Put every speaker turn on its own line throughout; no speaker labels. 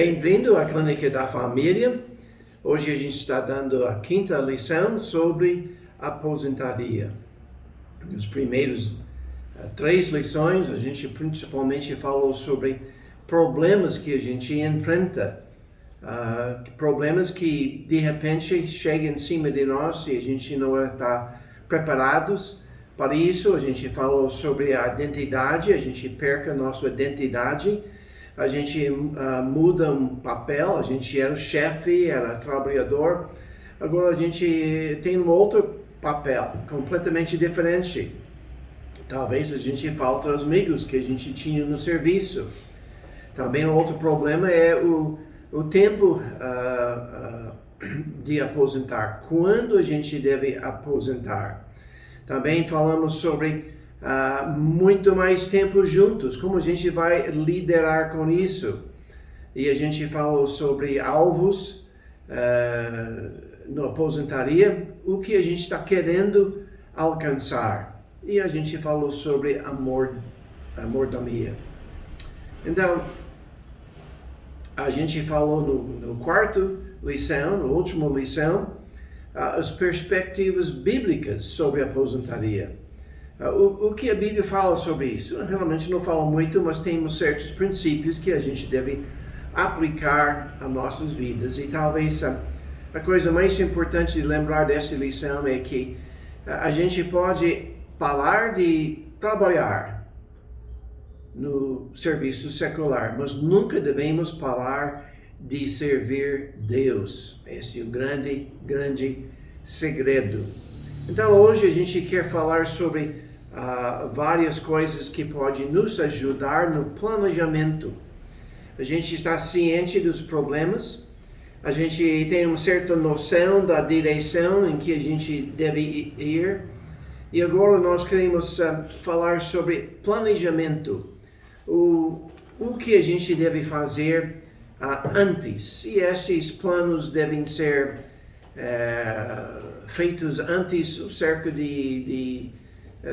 Bem-vindo à Clínica da Família. Hoje a gente está dando a 5ª lição sobre aposentadoria. Nos primeiros 3 lições, a gente principalmente falou sobre problemas que a gente enfrenta, problemas que de repente chegam em cima de nós e a gente não está preparados para isso. A gente falou sobre a identidade, a gente perca a nossa identidade, a gente muda um papel, a gente era o chefe, era trabalhador, agora a gente tem um outro papel, completamente diferente. Talvez a gente falta os amigos que a gente tinha no serviço. Também um outro problema é o tempo de aposentar, quando a gente deve aposentar. Também falamos sobre muito mais tempo juntos, como a gente vai liderar com isso. E a gente falou sobre alvos na aposentadoria, o que a gente está querendo alcançar. E a gente falou sobre mordomia. Então, a gente falou no 4ª lição, na última lição, as perspectivas bíblicas sobre a aposentadoria. O que a Bíblia fala sobre isso? Realmente não fala muito, mas temos certos princípios que a gente deve aplicar às nossas vidas. E talvez a coisa mais importante de lembrar dessa lição é que a gente pode falar de trabalhar no serviço secular, mas nunca devemos falar de servir Deus. Esse é o grande segredo. Então hoje a gente quer falar sobre várias coisas que podem nos ajudar no planejamento. A gente está ciente dos problemas, a gente tem uma certa noção da direção em que a gente deve ir, e agora nós queremos falar sobre planejamento, o que a gente deve fazer antes, e esses planos devem ser feitos antes, cerca de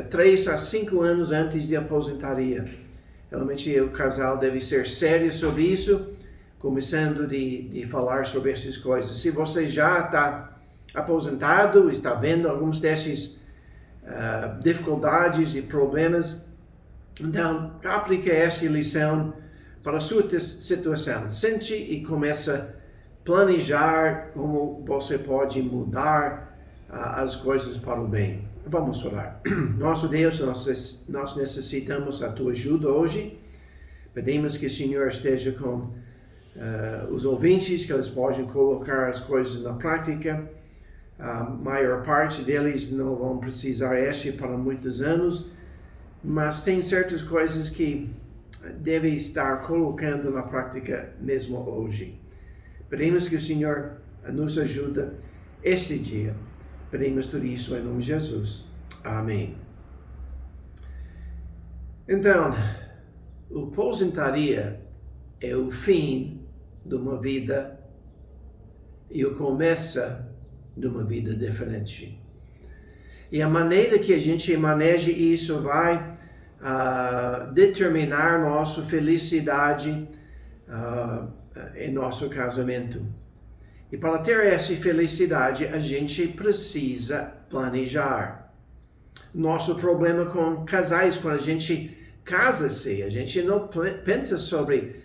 3 a 5 anos antes de aposentadoria. Realmente o casal deve ser sério sobre isso, começando de falar sobre essas coisas. Se você já está aposentado, está vendo algumas dessas dificuldades e problemas, então aplique essa lição para a sua situação. Sente e comece a planejar como você pode mudar as coisas para o bem. Vamos orar. Nosso Deus, nós necessitamos a tua ajuda hoje. Pedimos que o Senhor esteja com os ouvintes, que eles possam colocar as coisas na prática. A maior parte deles não vão precisar para muitos anos, mas tem certas coisas que devem estar colocando na prática mesmo hoje. Pedimos que o Senhor nos ajude este dia. Pedimos tudo isso em nome de Jesus. Amém. Então, a aposentadoria é o fim de uma vida e o começo de uma vida diferente. E a maneira que a gente maneja isso vai determinar nossa felicidade em nosso casamento. E para ter essa felicidade, a gente precisa planejar. Nosso problema com casais, quando a gente casa-se, a gente não pensa sobre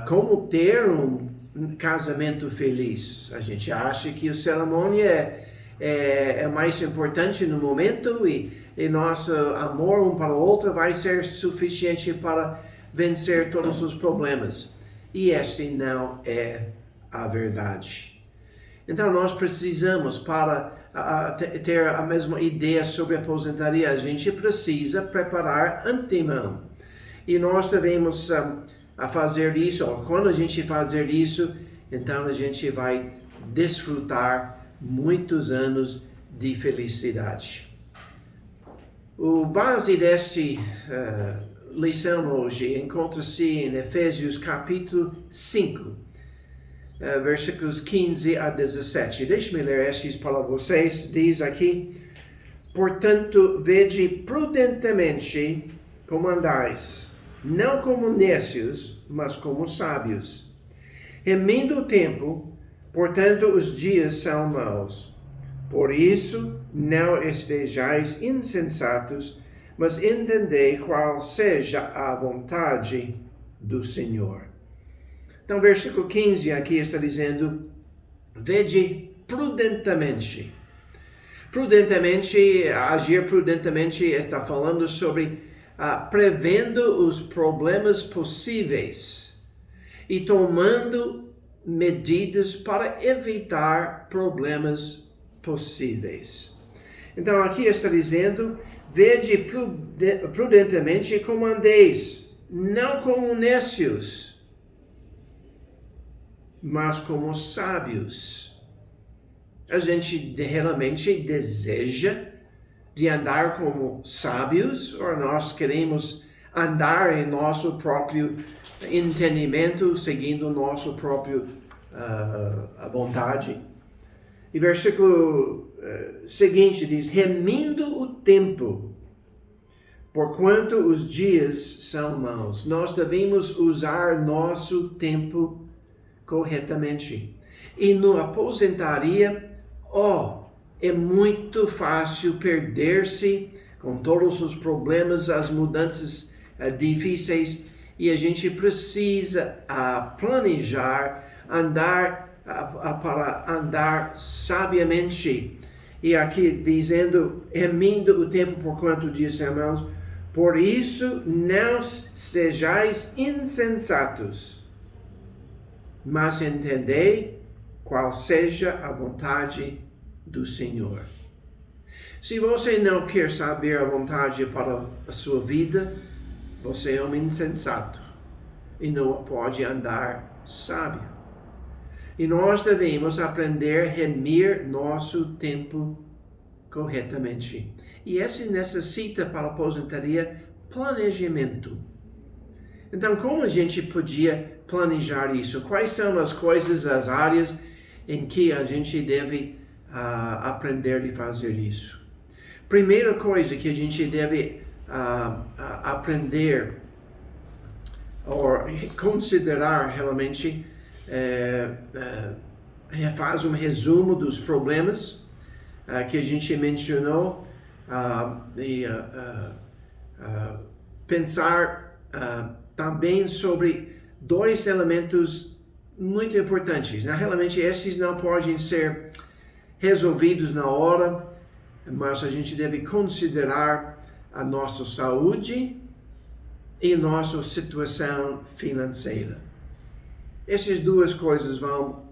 como ter um casamento feliz. A gente acha que a cerimônia é mais importante no momento e nosso amor um para o outro vai ser suficiente para vencer todos os problemas. E este não é a verdade. Então nós precisamos, para ter a mesma ideia sobre a aposentadoria, a gente precisa preparar antemão. E nós devemos fazer isso, ou quando a gente fazer isso, então a gente vai desfrutar muitos anos de felicidade. O base desta lição hoje encontra-se em Efésios capítulo 5. Versículos 15 a 17. Deixe-me ler estes para vocês. Diz aqui: portanto, vede prudentemente como andais, não como necios, mas como sábios, Remindo o tempo, portanto os dias são maus. Por isso, não estejais insensatos, mas entendei qual seja a vontade do Senhor. Então, versículo 15 aqui está dizendo, vede prudentemente. Prudentemente, agir prudentemente está falando sobre prevendo os problemas possíveis e tomando medidas para evitar problemas possíveis. Então aqui está dizendo, vede prudentemente como andeis, não como necios, mas como sábios. A gente realmente deseja de andar como sábios, ou nós queremos andar em nosso próprio entendimento, seguindo nosso próprio a vontade. E versículo seguinte diz, remindo o tempo, porquanto os dias são maus. Nós devemos usar nosso tempo corretamente. E no aposentaria, é muito fácil perder-se com todos os problemas, as mudanças difíceis, e a gente precisa planejar, para andar sabiamente. E aqui dizendo, remindo o tempo porquanto os dias são maus, por isso não sejais insensatos, mas entendei qual seja a vontade do Senhor. Se você não quer saber a vontade para a sua vida, você é um insensato e não pode andar sábio. E nós devemos aprender a remir nosso tempo corretamente. E esse necessita para a aposentadoria planejamento. Então, como a gente podia planejar isso? Quais são as coisas, as áreas em que a gente deve aprender a fazer isso? Primeira coisa que a gente deve aprender ou considerar realmente faz um resumo dos problemas que a gente mencionou e pensar também sobre dois elementos muito importantes. Realmente esses não podem ser resolvidos na hora, mas a gente deve considerar a nossa saúde e nossa situação financeira. Essas duas coisas vão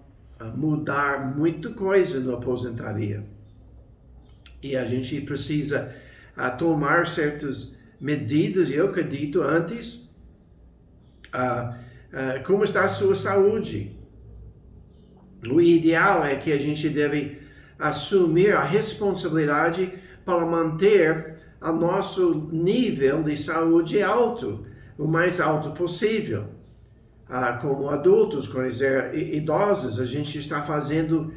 mudar muita coisa na aposentadoria. E a gente precisa tomar certas medidas, eu acredito, antes. Como está a sua saúde? O ideal é que a gente deve assumir a responsabilidade para manter o nosso nível de saúde alto, o mais alto possível. Como adultos, quando idosos, a gente está fazendo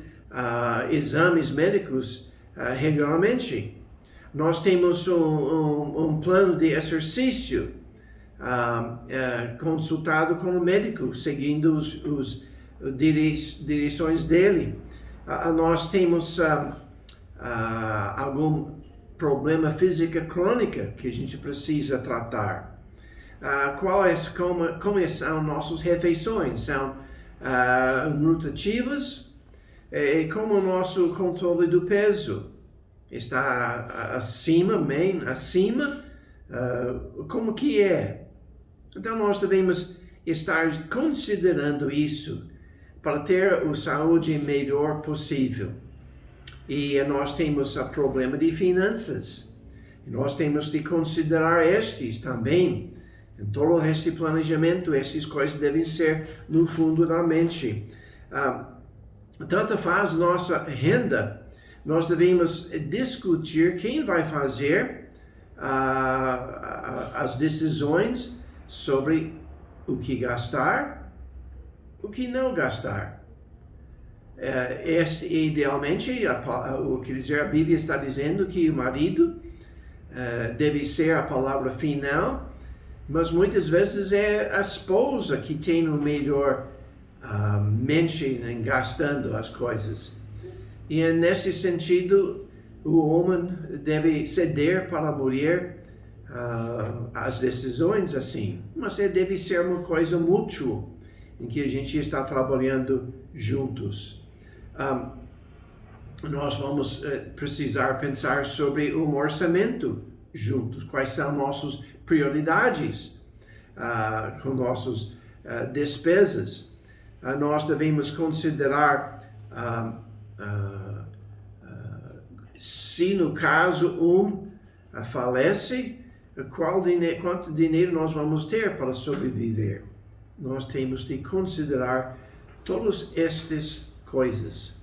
exames médicos regularmente. Nós temos um plano de exercício consultado com o médico, seguindo as direções dele. Nós temos algum problema físico crônico que a gente precisa tratar. Como são nossas refeições? São nutritivas? E como o nosso controle do peso? Está acima, bem acima? Como que é? Então nós devemos estar considerando isso para ter a saúde melhor possível. E nós temos o problema de finanças. E nós temos de considerar estes também. Em todo este planejamento, essas coisas devem ser no fundo da mente. Tanto faz nossa renda, nós devemos discutir quem vai fazer as decisões sobre o que gastar, o que não gastar. Idealmente, a Bíblia está dizendo que o marido deve ser a palavra final, mas muitas vezes é a esposa que tem o melhor mente em gastando as coisas. E nesse sentido, o homem deve ceder para a mulher as decisões assim, mas deve ser uma coisa mútua, em que a gente está trabalhando juntos. Nós vamos precisar pensar sobre um orçamento juntos, quais são nossas prioridades com nossas despesas. Nós devemos considerar se no caso falece, quanto dinheiro nós vamos ter para sobreviver. Nós temos de considerar todas estas coisas.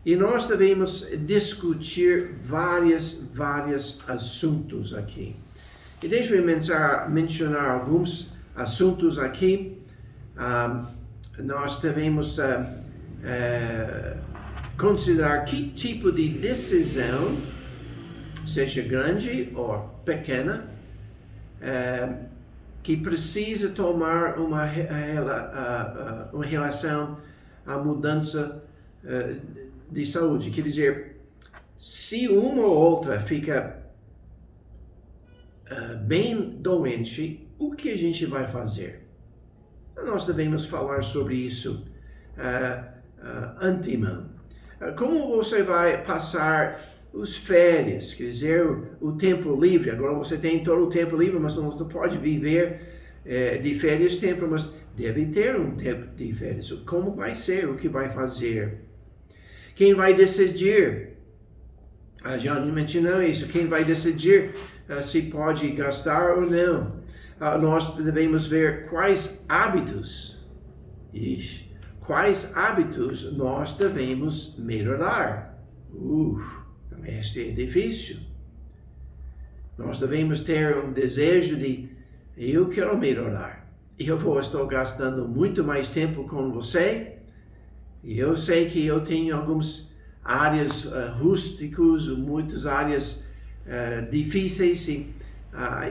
E nós devemos discutir vários assuntos aqui. E deixa eu mencionar alguns assuntos aqui. Nós devemos considerar que tipo de decisão, seja grande ou pequena, que precisa tomar uma relação à mudança de saúde. Quer dizer, se uma ou outra fica bem doente, o que a gente vai fazer? Nós devemos falar sobre isso antemão. Como você vai passar os férias, quer dizer, o tempo livre? Agora você tem todo o tempo livre, mas não pode viver de férias tempo, mas deve ter um tempo de férias. Como vai ser? O que vai fazer? Quem vai decidir? Já mencionou isso. Quem vai decidir se pode gastar ou não? Nós devemos ver quais hábitos nós devemos melhorar. Este é difícil. Nós devemos ter um desejo de eu quero melhorar. Estou gastando muito mais tempo com você. E eu sei que eu tenho algumas áreas rústicas, muitas áreas difíceis. E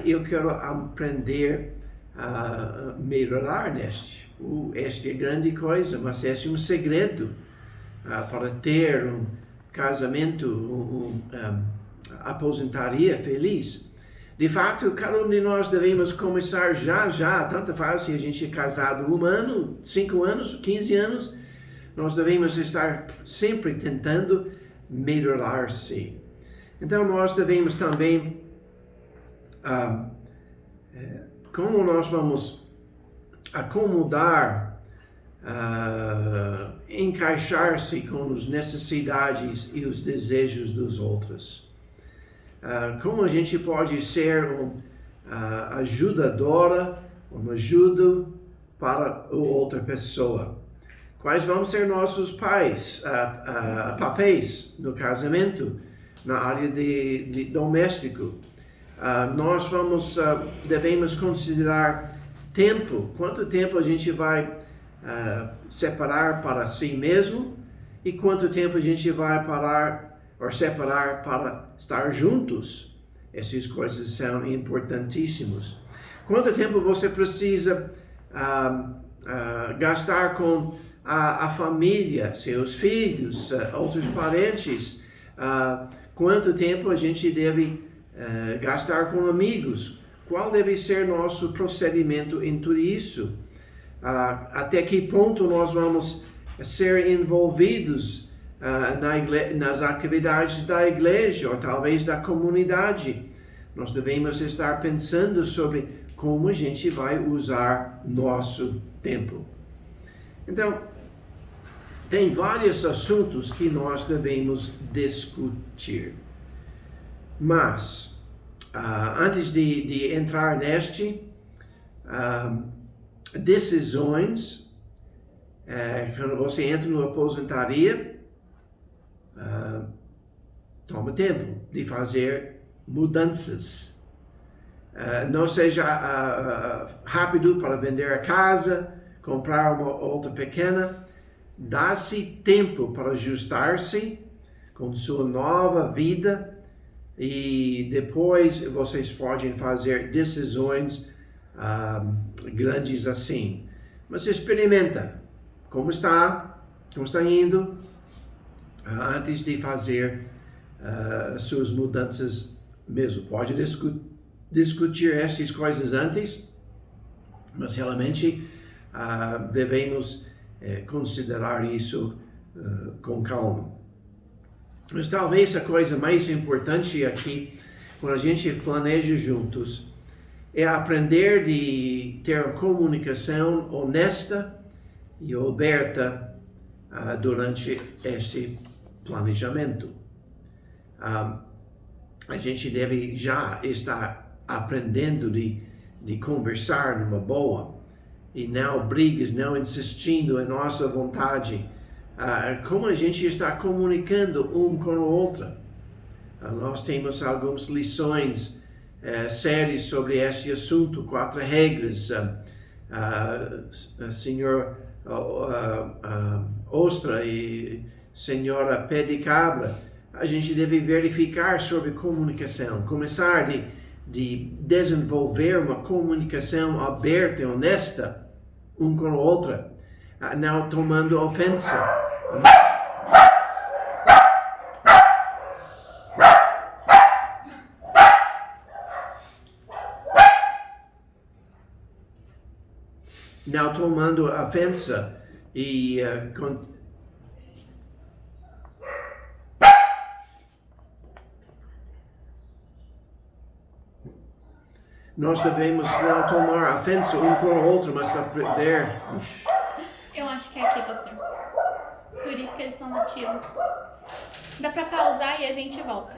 eu quero aprender a melhorar neste. Esta é grande coisa, mas esse é um segredo para ter um casamento, aposentaria feliz. De fato, cada um de nós devemos começar já, tanto faz se a gente é casado 1 ano, 5 anos, 15 anos, nós devemos estar sempre tentando melhorar-se. Então, nós devemos também, como nós vamos acomodar, encaixar-se com as necessidades e os desejos dos outros. Como a gente pode ser uma ajudadora, uma ajuda para outra pessoa. Quais vão ser nossos papéis no casamento, na área de doméstico? Nós devemos considerar tempo. Quanto tempo a gente vai separar para si mesmo e quanto tempo a gente vai separar para estar juntos. Essas coisas são importantíssimas. Quanto tempo você precisa gastar com a família, seus filhos, outros parentes? Quanto tempo a gente deve gastar com amigos? Qual deve ser nosso procedimento em tudo isso? Até que ponto nós vamos ser envolvidos nas atividades da igreja ou talvez da comunidade? Nós devemos estar pensando sobre como a gente vai usar nosso tempo. Então, tem vários assuntos que nós devemos discutir. Mas, antes de entrar decisões, quando você entra na aposentadoria, toma tempo de fazer mudanças. Não seja rápido para vender a casa, comprar uma outra pequena. Dá-se tempo para ajustar-se com sua nova vida e depois vocês podem fazer decisões grandes assim. Mas experimenta. como está indo, antes de fazer suas mudanças mesmo. Pode discutir essas coisas antes, mas realmente devemos considerar isso com calma. Mas talvez a coisa mais importante aqui, quando a gente planeja juntos, é aprender de ter uma comunicação honesta e aberta durante este planejamento. A gente deve já estar aprendendo de conversar numa boa e não brigas, não insistindo em nossa vontade. Como a gente está comunicando um com o outro. Nós temos algumas lições sérias sobre este assunto, 4 regras. Senhor Ostra e Senhora Pé de Cabra, a gente deve verificar sobre comunicação, começar de desenvolver uma comunicação aberta e honesta um com o outro, não tomando ofensa. Não tomando ofensa e nós devemos não tomar ofensa um com o outro, mas aprender.
Eu acho que é aqui, pastor. Por isso que eles são nativos. Dá para pausar e a gente volta.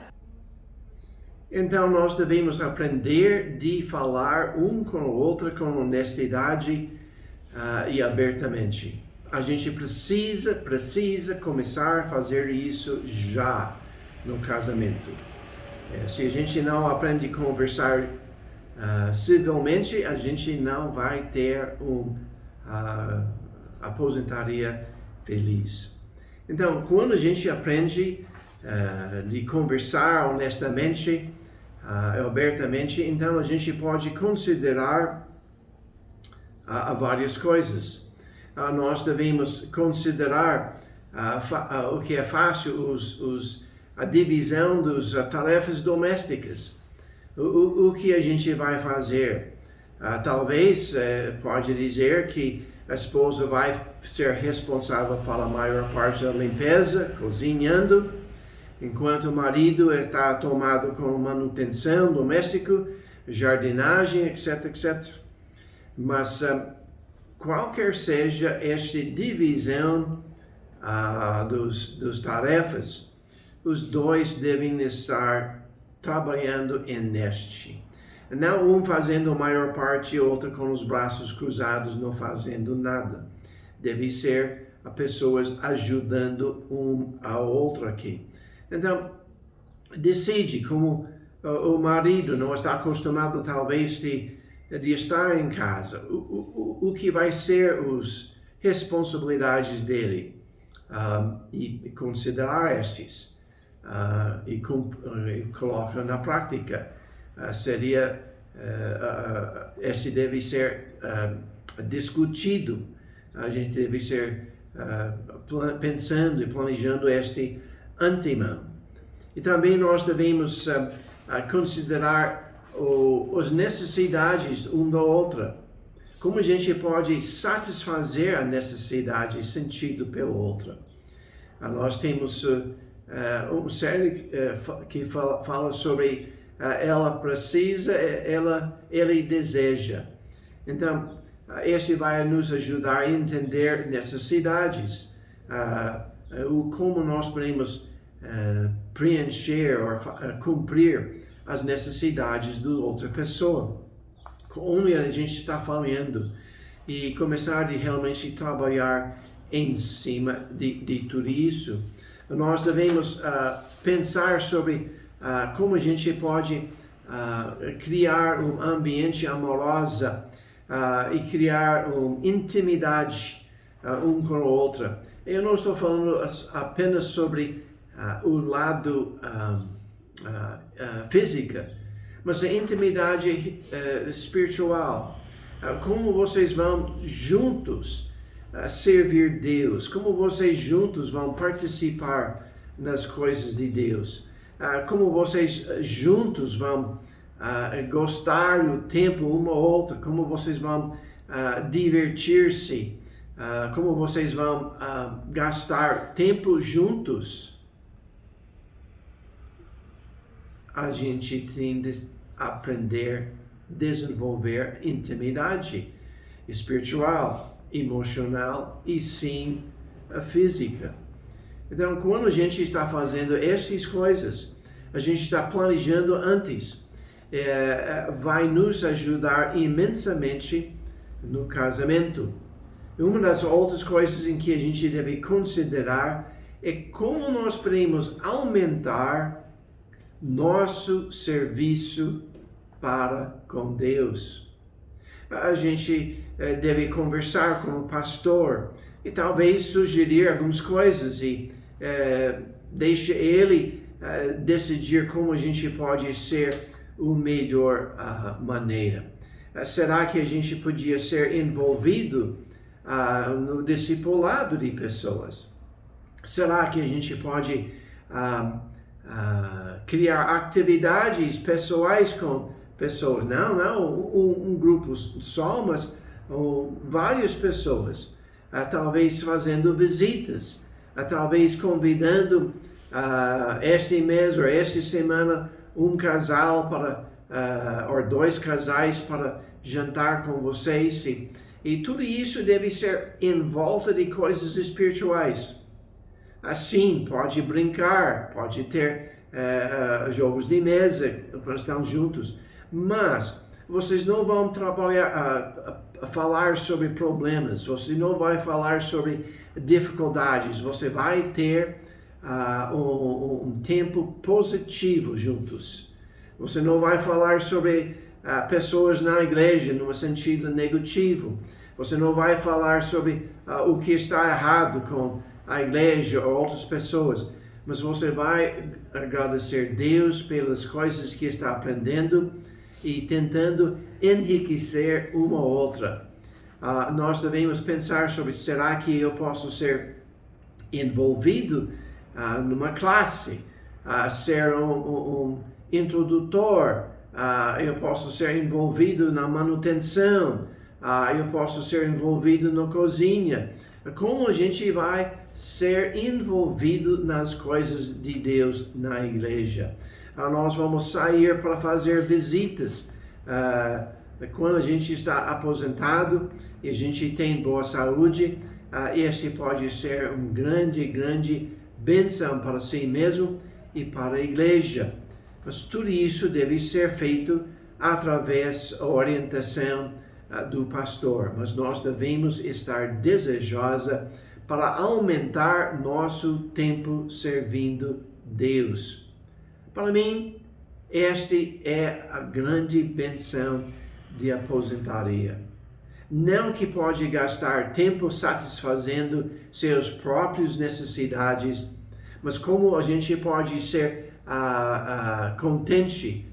Então nós devemos aprender de falar um com o outro com honestidade e abertamente. A gente precisa começar a fazer isso já no casamento. Se a gente não aprende a conversar civilmente, a gente não vai ter aposentadoria feliz. Então, quando a gente aprende de conversar honestamente, abertamente, então a gente pode considerar várias coisas. Nós devemos considerar o que é fácil, a divisão das tarefas domésticas. O que a gente vai fazer? Talvez pode dizer que a esposa vai ser responsável pela maior parte da limpeza, cozinhando, enquanto o marido está tomado com manutenção doméstica, jardinagem, etc, etc. Mas qualquer seja esta divisão das tarefas, os dois devem estar trabalhando neste. Não um fazendo a maior parte e outro com os braços cruzados, não fazendo nada. Deve ser a pessoas ajudando um ao outro aqui. Então, decide como o marido não está acostumado talvez de estar em casa. O que vai ser as responsabilidades dele e considerar estes e coloca na prática. Esse deve ser discutido. A gente deve ser pensando e planejando este antemão. E também nós devemos considerar as necessidades um da outra. Como a gente pode satisfazer a necessidade sentido pela outra. Nós temos uma série que fala sobre ela precisa, ele deseja. Então, este vai nos ajudar a entender necessidades, como nós podemos preencher ou cumprir as necessidades da outra pessoa. Onde a gente está falhando e começar a realmente trabalhar em cima de tudo isso. Nós devemos pensar sobre como a gente pode criar um ambiente amoroso e criar uma intimidade um com o outro. Eu não estou falando apenas sobre o lado físico, mas a intimidade espiritual. Como vocês vão juntos servir Deus? Como vocês juntos vão participar nas coisas de Deus? Como vocês juntos vão gostar do tempo uma ou outra? Como vocês vão divertir-se? Como vocês vão gastar tempo juntos? A gente tem de aprender a desenvolver intimidade espiritual, emocional e sim a física. Então, quando a gente está fazendo essas coisas, a gente está planejando antes, vai nos ajudar imensamente no casamento. Uma das outras coisas em que a gente deve considerar é como nós podemos aumentar nosso serviço para com Deus. A gente deve conversar com o pastor e talvez sugerir algumas coisas e deixe ele decidir como a gente pode ser a melhor maneira. Será que a gente podia ser envolvido no discipulado de pessoas? Será que a gente pode criar atividades pessoais com pessoas? Não um grupo só, mas várias pessoas. Talvez fazendo visitas, talvez convidando este mês ou esta semana um casal ou dois casais para jantar com vocês. E tudo isso deve ser em volta de coisas espirituais. Assim, pode brincar, pode ter jogos de mesa quando estão juntos, mas vocês não vão trabalhar, falar sobre problemas, você não vai falar sobre dificuldades, você vai ter um tempo positivo juntos. Você não vai falar sobre pessoas na igreja no sentido negativo. Você não vai falar sobre o que está errado com a igreja ou outras pessoas, mas você vai agradecer Deus pelas coisas que está aprendendo e tentando enriquecer uma ou outra. Nós devemos pensar sobre, será que eu posso ser envolvido numa classe, ser um introdutor, eu posso ser envolvido na manutenção, eu posso ser envolvido na cozinha. Como a gente vai ser envolvido nas coisas de Deus na igreja? Nós vamos sair para fazer visitas. Quando a gente está aposentado e a gente tem boa saúde, este pode ser uma grande bênção para si mesmo e para a igreja. Mas tudo isso deve ser feito através da orientação do pastor. Mas nós devemos estar desejosos para aumentar nosso tempo servindo Deus. Para mim, esta é a grande bênção de aposentadoria. Não que pode gastar tempo satisfazendo suas próprias necessidades, mas como a gente pode ser contente,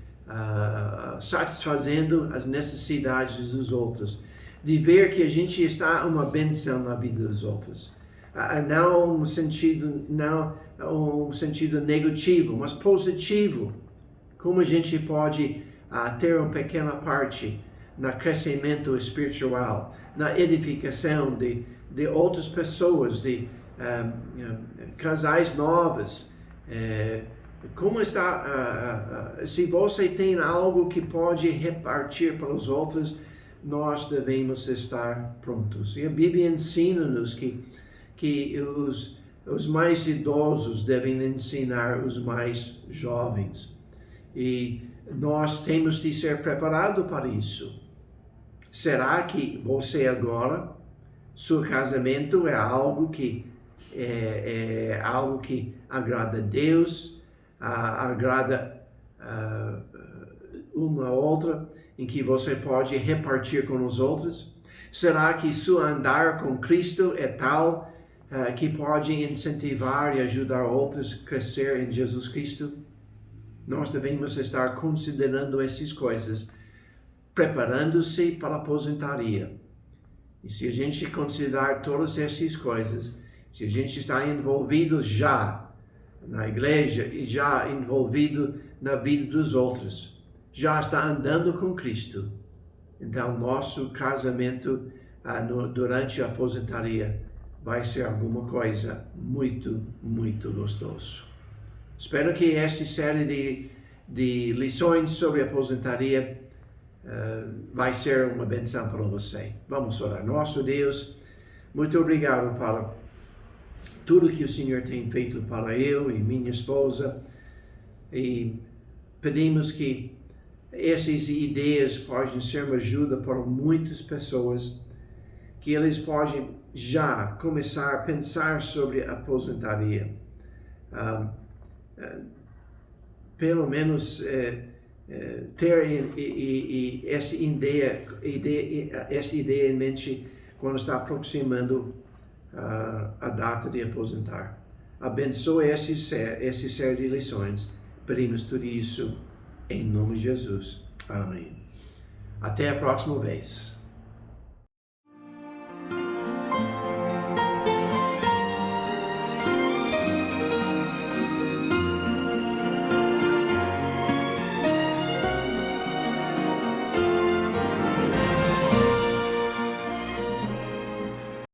satisfazendo as necessidades dos outros, de ver que a gente está uma bênção na vida dos outros. Não um sentido negativo, mas positivo. Como a gente pode ter uma pequena parte no crescimento espiritual, na edificação de outras pessoas, de casais novos. Como está? Se você tem algo que pode repartir para os outros, nós devemos estar prontos. E a Bíblia ensina-nos que os mais idosos devem ensinar os mais jovens. E nós temos de ser preparados para isso. Será que você agora, seu casamento é algo que agrada a Deus, agrada uma outra, em que você pode repartir com os outros? Será que seu andar com Cristo é tal que pode incentivar e ajudar outros a crescer em Jesus Cristo? Nós devemos estar considerando essas coisas, preparando-se para a aposentadoria. E se a gente considerar todas essas coisas, se a gente está envolvido já na igreja e já envolvido na vida dos outros, já está andando com Cristo, então nosso casamento durante a aposentadoria vai ser alguma coisa muito, muito gostoso. Espero que essa série de lições sobre aposentadoria vai ser uma benção para você. Vamos orar. Nosso Deus, muito obrigado para tudo que o Senhor tem feito para eu e minha esposa, e pedimos que essas ideias possam ser uma ajuda para muitas pessoas, que eles possam já começar a pensar sobre a aposentadoria. Pelo menos ter essa ideia em mente quando está aproximando a data de aposentar. Abençoe essa série de lições. Pedimos tudo isso em nome de Jesus. Amém. Até a próxima vez.